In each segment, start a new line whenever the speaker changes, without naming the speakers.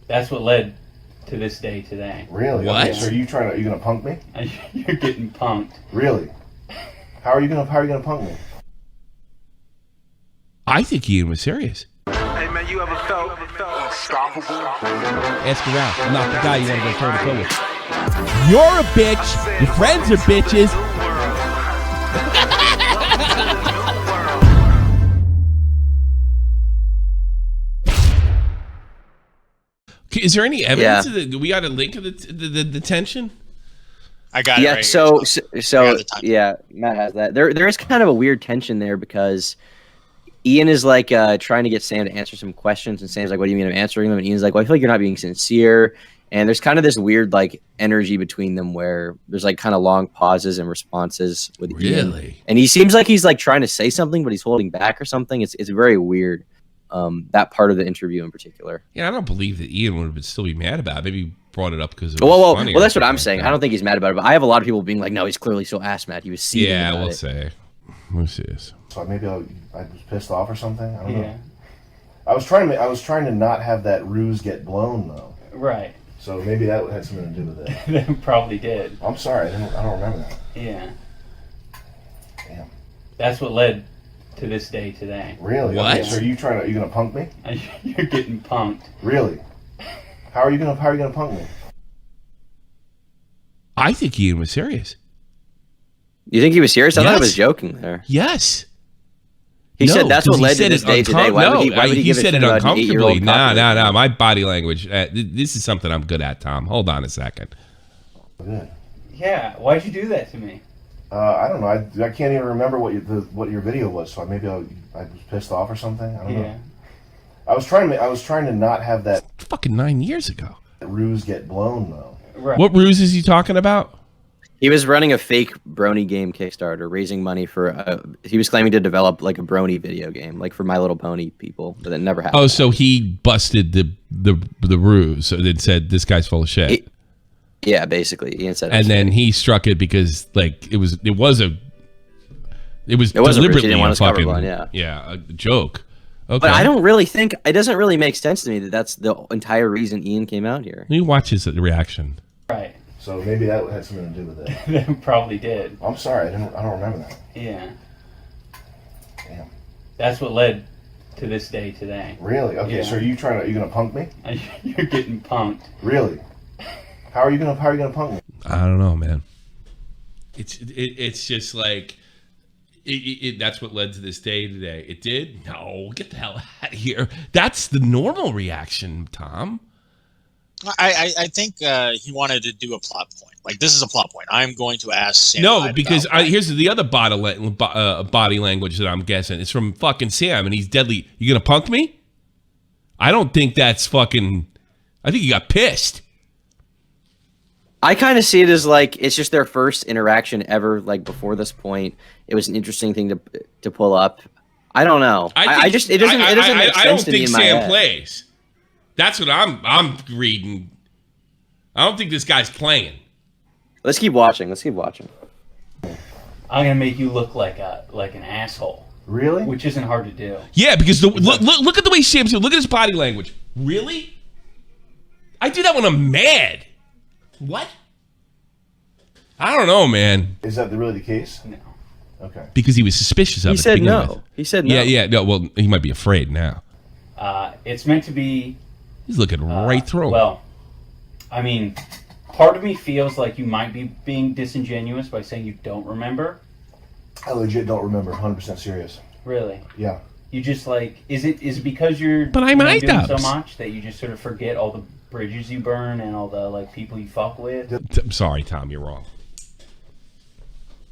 That's what led to this day today.
Really?
What?
Okay, so are you gonna punk me?
You're getting punked.
Really? How are you gonna punk me?
I think Ian was serious.
Hey man, you ever felt unstoppable?
Ask around. I'm not the guy you want to go toe to toe with. You're a bitch. Your friends are bitches. Is there any evidence? Do we got a link of the tension?
I got it.
Yeah.
Right
So
here,
yeah, Matt has that. There is kind of a weird tension there because Ian is like trying to get Sam to answer some questions, and Sam's like, "What do you mean I'm answering them?" And Ian's like, "Well, I feel like you're not being sincere." And there's kind of this weird like energy between them where there's like kind of long pauses and responses with Ian.
Really?
And he seems like he's like trying to say something, but he's holding back or something. It's very weird. That part of the interview in particular.
Yeah, I don't believe that Ian would still be mad about it. Maybe he brought it up because it was funny.
Well, that's what I'm saying. I don't think he's mad about it, but I have a lot of people being like, "No, he's clearly so ass mad. He was seething."
Yeah,
about
we'll
it.
say. We'll see this.
So maybe I was pissed off or something. I don't know. I was trying to not have that ruse get blown though.
Right.
So maybe that had something to do with it.
That probably did.
I'm sorry. I don't remember that.
Yeah.
Damn.
That's what led to this day today.
Really?
What?
Okay, so are you gonna punk me?
You're getting punked.
Really? How are you gonna punk me?
I think Ian was serious.
You think he was serious? I thought he was
Yes.
joking there.
Yes.
He
No,
said that's
'cause
what
he
led to
said
this
it
day today. Why would he
he
give
said
a
it
shit about an
uncomfortably.
8-year-old
No. My body language. This is something I'm good at, Tom. Hold on a second.
Good.
Yeah. Why'd you do that to me?
I don't know. I can't even remember what your video was. So maybe I was pissed off or something. I don't know. I was trying to not have that
Fucking 9 years ago.
ruse get blown though.
Right.
What ruse is he talking about?
He was running a fake Brony game Kickstarter, raising money for. He was claiming to develop like a Brony video game, like for My Little Pony people, but it never happened.
Oh, so he busted the ruse and said this guy's full of shit.
Yeah, basically, Ian said.
And then he struck it because like it was deliberately
didn't want
a
us covered
fucking
one,
a joke. Okay.
But I don't really think it doesn't really make sense to me that that's the entire reason Ian came out here.
Let me watch his reaction.
Right.
So maybe that had something to do with it.
That probably did.
I'm sorry. I don't remember that.
Yeah.
Damn.
That's what led to this day today.
Really? Okay.
Yeah.
So are you gonna punk me?
You're getting punked.
Really? How are you gonna punk me?
I don't know, man. It's just like that's what led to this day today. It did? No, get the hell out of here. That's the normal reaction, Tom.
I think he wanted to do a plot point. Like, this is a plot point. I'm going to ask Sam.
No, because here's the other body language that I'm guessing. It's from fucking Sam, and he's deadly. You gonna punk me? I don't think that's fucking. I think he got pissed.
I kind of see it as like it's just their first interaction ever. Like before this point, it was an interesting thing to pull up. I don't know. I just it doesn't make sense to me in my head.
I don't think Sam plays. That's what I'm reading. I don't think this guy's playing.
Let's keep watching.
I'm gonna make you look like an asshole.
Really?
Which isn't hard to do.
Yeah, because look at the way Sam's doing. Look at his body language. Really? I do that when I'm mad. What? I don't know, man.
Is that really the case?
No.
Okay.
Because he was suspicious of it.
He said no. He said no.
Yeah. No, well, he might be afraid now.
It's meant to be.
He's looking right through him.
Well, I mean, part of me feels like you might be being disingenuous by saying you don't remember.
I legit don't remember. 100% serious.
Really?
Yeah.
You just like is it because you're
But I'm
doing so
iDubbbz.
much that you just sort of forget all the bridges you burn and all the like people you fuck with?
I'm sorry, Tom, you're wrong.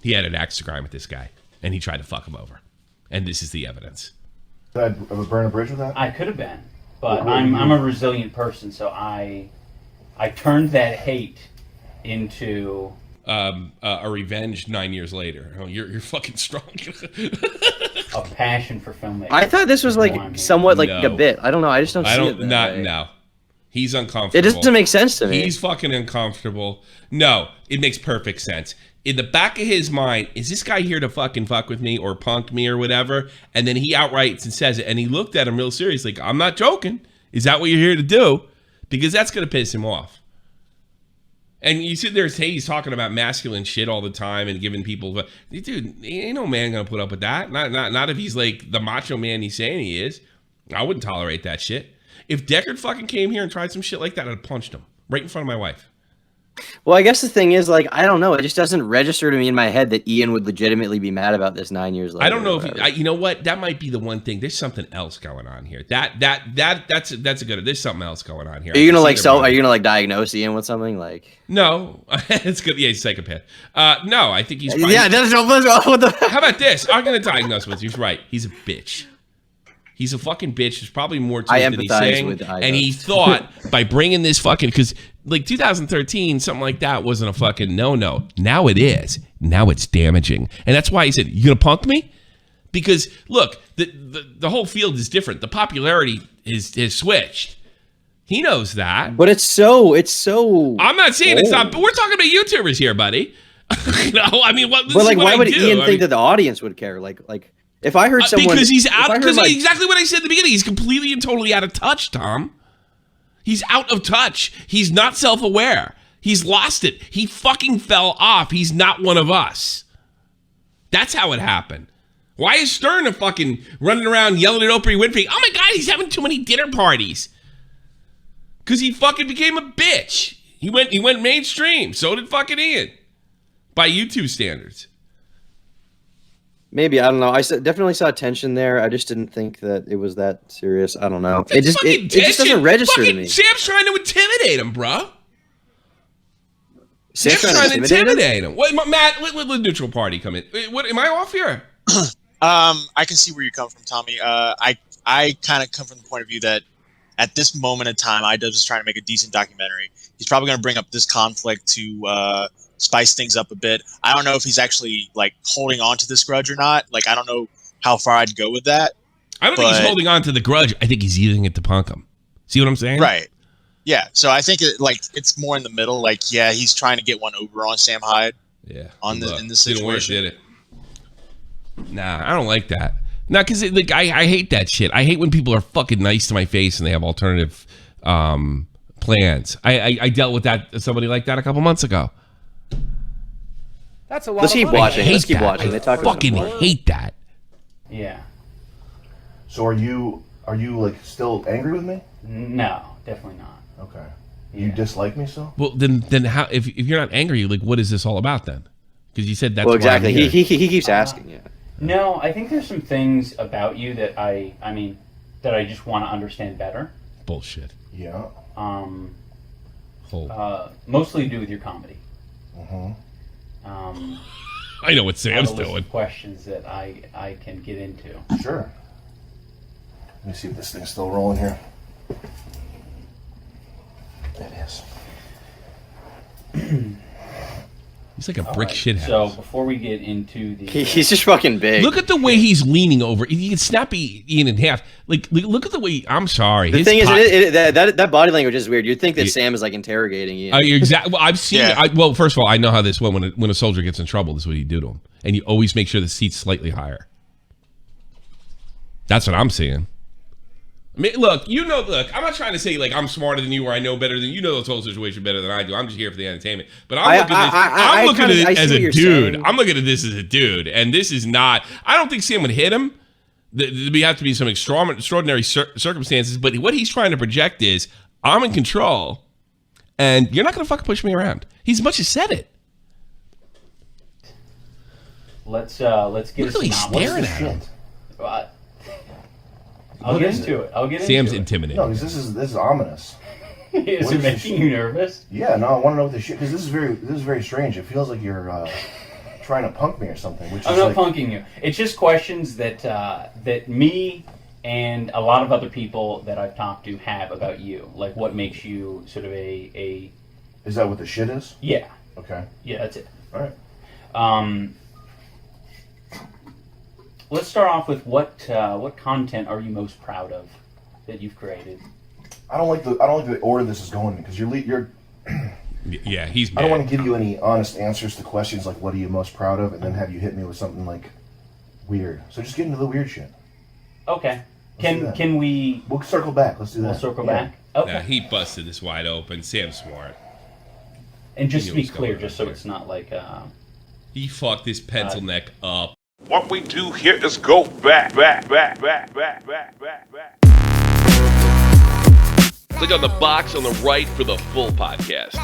He had an axe to grind with this guy, and he tried to fuck him over. And this is the evidence.
Did I ever burn a bridge with that?
I could have been, but
Well,
I'm a resilient person, so I turned that hate into
A revenge 9 years later. Oh, you're fucking strong.
a passion for filmmaking.
I thought this was like somewhat like a bit. I don't know. I just don't see it.
No. He's uncomfortable.
It doesn't make sense to me.
He's fucking uncomfortable. No, it makes perfect sense. In the back of his mind, is this guy here to fucking fuck with me or punk me or whatever? And then he outrights and says it. And he looked at him real serious, like, I'm not joking. Is that what you're here to do? because that's going to piss him off. And you sit there and say he's talking about masculine shit all the time and giving people, dude, ain't no man going to put up with that. Not if he's like the macho man he's saying he is. I wouldn't tolerate that shit. If Deckard fucking came here and tried some shit like that, I'd have punched him right in front of my wife.
Well, I guess the thing is, like, I don't know. It just doesn't register to me in my head that Ian would legitimately be mad about this 9 years later.
I don't know if you know what, that might be the one thing. There's something else going on here. That's a good. There's something else going on here.
Are you gonna Are you gonna diagnose Ian with something like?
No, it's good. Yeah, he's a psychopath. No, I think he's. Probably,
yeah, that's what the.
How about this? I'm gonna diagnose with you. He's right. He's a bitch. He's a fucking bitch. There's probably more to it than he's saying. And he thought by bringing this fucking, because like 2013, something like that wasn't a fucking no. Now it is. Now it's damaging. And that's why he said, you gonna punk me? Because look, the whole field is different. The popularity is switched. He knows that.
But it's so.
I'm not saying it's not, but we're talking about YouTubers here, buddy. No, I mean, what?
But like, why would Ian think that the audience would care? Like. If I heard someone,
because he's out, because exactly what I said at the beginning, he's completely and totally out of touch, Tom. He's out of touch. He's not self-aware. He's lost it. He fucking fell off. He's not one of us. That's how it happened. Why is Stern a fucking running around yelling at Oprah Winfrey? Oh my God, he's having too many dinner parties. Because he fucking became a bitch. He went mainstream. So did fucking Ian. By YouTube standards.
Maybe, I don't know. I definitely saw tension there. I just didn't think that it was that serious. I don't know. It just doesn't register to me.
Sam's trying to intimidate him, bro. Sam's trying to intimidate him. What, Matt? Let the neutral party come in. What? Am I off here?
I can see where you come from, Tommy. I kind of come from the point of view that at this moment in time, iDubbbz is trying to make a decent documentary. He's probably going to bring up this conflict to spice things up a bit. I don't know if he's actually like holding on to this grudge or not. Like, I don't know how far I'd go with that.
I don't think he's holding on to the grudge. I think he's using it to punk him. See what I'm saying?
Right. Yeah. So I think it's more in the middle. Like, yeah, he's trying to get one over on Sam Hyde.
Yeah.
In this situation.
Didn't work, did it? Nah, I don't like that. Nah, because like I hate that shit. I hate when people are fucking nice to my face and they have alternative plans. I dealt with somebody like that a couple months ago.
That's a lot.
Let's keep watching. Let's keep watching.
I fucking hate that.
Yeah.
So are you like still angry with me?
No, definitely not.
Okay.
Yeah.
You dislike me still?
Well, then how? If you're not angry, like, what is this all about then? Because you said that's
well, exactly.
Why I'm here.
He keeps asking. Yeah.
No, I think there's some things about you that I just want to understand better.
Bullshit.
Yeah.
Mostly to do with your comedy.
Mm-hmm.
I know what Sam's doing.
Questions that I can get into.
Sure. Let me see if this thing's still rolling here. It is.
He's like a brick shit house.
So before we get into the,
he's just fucking big.
Look at the way he's leaning over. He can snap Ian in half. Like, look at the way. I'm sorry.
The thing is, that body language is weird. You'd think that Sam is like interrogating Ian.
Exactly. Well, I've seen it. Well, first of all, I know how this went. When a soldier gets in trouble, this is what you do to him, and you always make sure the seat's slightly higher. That's what I'm seeing. I mean, look, I'm not trying to say like I'm smarter than you or I know better than you. Know the whole situation better than I do. I'm just here for the entertainment. But I'm looking at it as a dude. I'm looking at this as a dude, and this is not. I don't think Sam would hit him. There have to be some extraordinary circumstances. But what he's trying to project is I'm in control, and you're not going to fucking push me around. He's much as said it.
Let's get
Look how he's staring at him.
I'll get into it.
Sam's intimidating.
No, because this is ominous.
Is it making you nervous?
Yeah, no, I want to know what this shit. Because this is very strange. It feels like you're trying to punk me or something. Which
I'm not punking you. It's just questions that that me and a lot of other people that I've talked to have about you. Like, what makes you sort of a.
Is that what the shit is?
Yeah.
Okay.
Yeah, that's it.
All right.
Let's start off with what content are you most proud of that you've created?
I don't like the order this is going in because you're.
Yeah, he's mad.
I don't want to give you any honest answers to questions like what are you most proud of, and then have you hit me with something like weird. So just get into the weird shit.
Okay. Can we?
We'll circle back. Let's do that.
We'll circle back. Okay.
Nah, he busted this wide open. Sam's smart.
And just
He
to
knew
be
what was
clear,
going
just
on
so
there.
it's not like
He fucked his pencil neck up.
What we do here is go back.
Click on the box on the right for the full podcast.